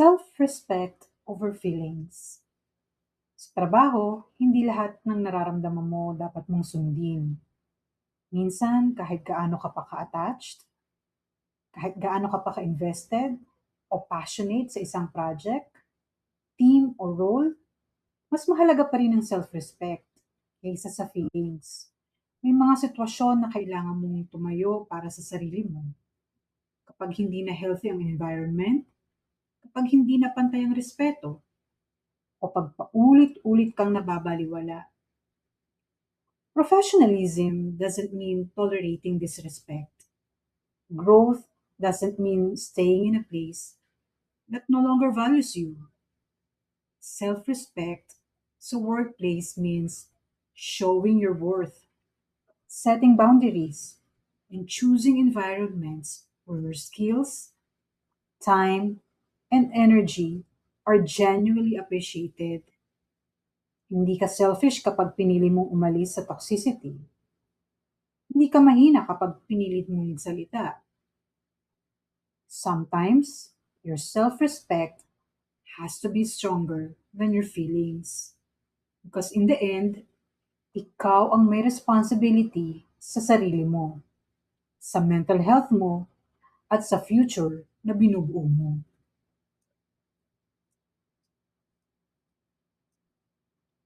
Self-respect over feelings. Sa trabaho, hindi lahat ng nararamdaman mo dapat mong sundin. Minsan, kahit gaano ka pa ka-attached, kahit gaano ka pa ka-invested o passionate sa isang project, team o role, mas mahalaga pa rin ang self-respect kaysa sa feelings. May mga sitwasyon na kailangan mong tumayo para sa sarili mo. Kapag hindi na healthy ang environment, kapag hindi na pantay ang respeto, o pag paulit-ulit kang nababaliwala. Professionalism doesn't mean tolerating disrespect. Growth doesn't mean staying in a place that no longer values you. Self-respect sa workplace means showing your worth, setting boundaries, and choosing environments where your skills, time, and energy are genuinely appreciated. Hindi ka selfish kapag pinili mong umalis sa toxicity. Hindi ka mahina kapag pinilit mong magsalita. Sometimes, your self-respect has to be stronger than your feelings. Because in the end, ikaw ang may responsibility sa sarili mo, sa mental health mo, at sa future na binubuo mo.